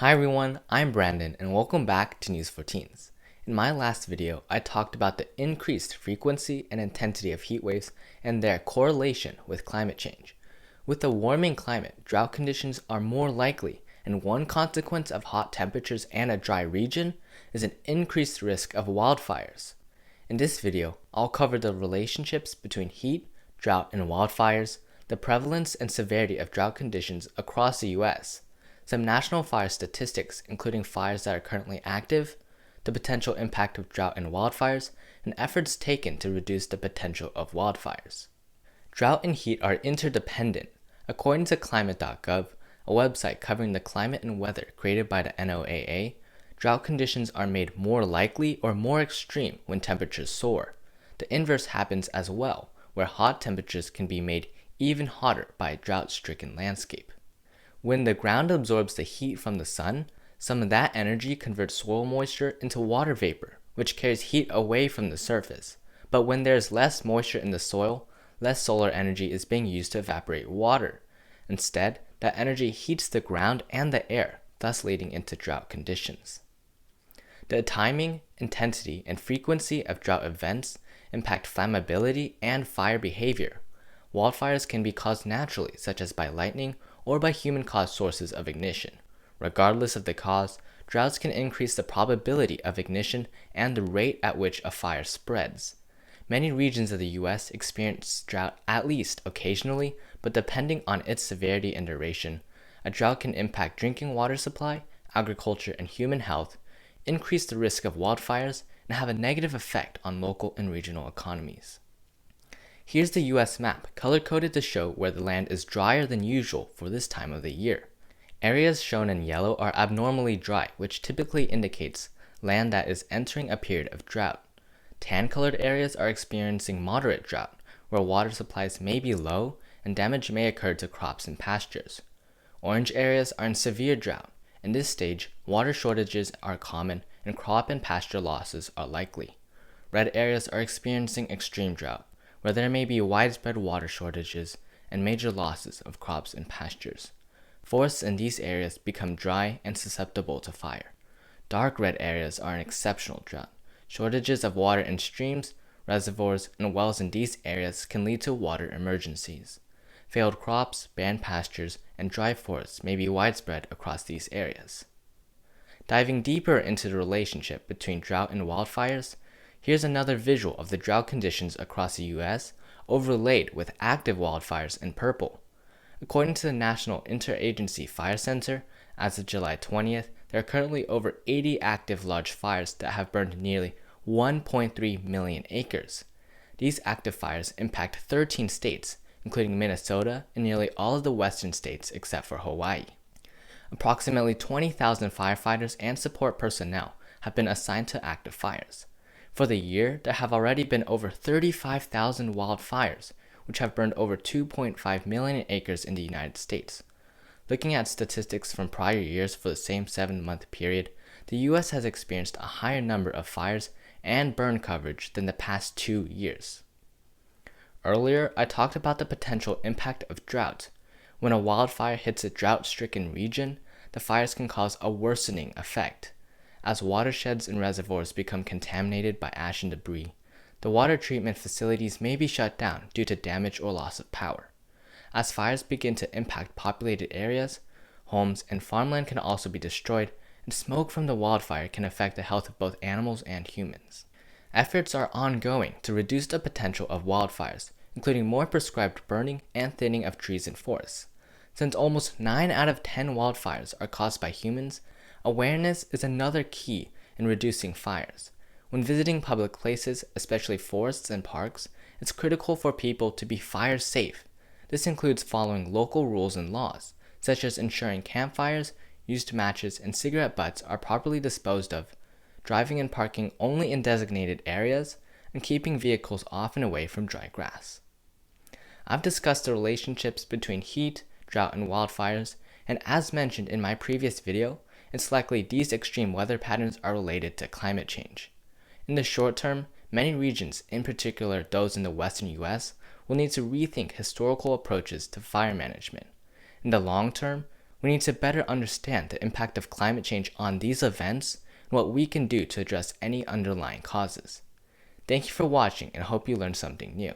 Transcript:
Hi everyone, I'm Brandon and welcome back to NewsForTeens. In my last video, I talked about the increased frequency and intensity of heat waves and their correlation with climate change. With a warming climate, drought conditions are more likely, and one consequence of hot temperatures and a dry region is an increased risk of wildfires. In this video, I'll cover the relationships between heat, drought, and wildfires, the prevalence and severity of drought conditions across the US, some national fire statistics including fires that are currently active, the potential impact of drought and wildfires, and efforts taken to reduce the potential of wildfires. Drought and heat are interdependent. According to climate.gov, a website covering the climate and weather created by the NOAA, drought conditions are made more likely or more extreme when temperatures soar. The inverse happens as well, where hot temperatures can be made even hotter by a drought-stricken landscape. When the ground absorbs the heat from the sun, some of that energy converts soil moisture into water vapor, which carries heat away from the surface. But when there is less moisture in the soil, less solar energy is being used to evaporate water. Instead, that energy heats the ground and the air, thus leading into drought conditions. The timing, intensity, and frequency of drought events impact flammability and fire behavior. Wildfires can be caused naturally, such as by lightning or by human-caused sources of ignition. Regardless of the cause, droughts can increase the probability of ignition and the rate at which a fire spreads. Many regions of the US experience drought at least occasionally, but depending on its severity and duration, a drought can impact drinking water supply, agriculture, and human health, increase the risk of wildfires, and have a negative effect on local and regional economies. Here's the US map, color-coded to show where the land is drier than usual for this time of the year. Areas shown in yellow are abnormally dry, which typically indicates land that is entering a period of drought. Tan-colored areas are experiencing moderate drought, where water supplies may be low and damage may occur to crops and pastures. Orange areas are in severe drought. In this stage, water shortages are common and crop and pasture losses are likely. Red areas are experiencing extreme drought, where there may be widespread water shortages and major losses of crops and pastures. Forests in these areas become dry and susceptible to fire. Dark red areas are in exceptional drought. Shortages of water in streams, reservoirs, and wells in these areas can lead to water emergencies. Failed crops, barren pastures, and dry forests may be widespread across these areas. Diving deeper into the relationship between drought and wildfires, here's another visual of the drought conditions across the US overlaid with active wildfires in purple. According to the National Interagency Fire Center, as of July 20th, there are currently over 80 active large fires that have burned nearly 1.3 million acres. These active fires impact 13 states, including Minnesota and nearly all of the western states except for Hawaii. Approximately 20,000 firefighters and support personnel have been assigned to active fires. For the year, there have already been over 35,000 wildfires, which have burned over 2.5 million acres in the United States. Looking at statistics from prior years for the same 7-month period, the US has experienced a higher number of fires and burn coverage than the past 2 years. Earlier, I talked about the potential impact of drought. When a wildfire hits a drought-stricken region, the fires can cause a worsening effect. As watersheds and reservoirs become contaminated by ash and debris, the water treatment facilities may be shut down due to damage or loss of power. As fires begin to impact populated areas, homes and farmland can also be destroyed, and smoke from the wildfire can affect the health of both animals and humans. Efforts are ongoing to reduce the potential of wildfires, including more prescribed burning and thinning of trees and forests. Since almost 9 out of 10 wildfires are caused by humans, awareness is another key in reducing fires. When visiting public places, especially forests and parks, it's critical for people to be fire safe. This includes following local rules and laws, such as ensuring campfires, used matches, and cigarette butts are properly disposed of, driving and parking only in designated areas, and keeping vehicles off and away from dry grass. I've discussed the relationships between heat, drought, and wildfires, and as mentioned in my previous video, it's likely these extreme weather patterns are related to climate change. In the short term, many regions, in particular those in the western US, will need to rethink historical approaches to fire management. In the long term, We need to better understand the impact of climate change on these events and what we can do to address any underlying causes. Thank you for watching and I hope you learned something new.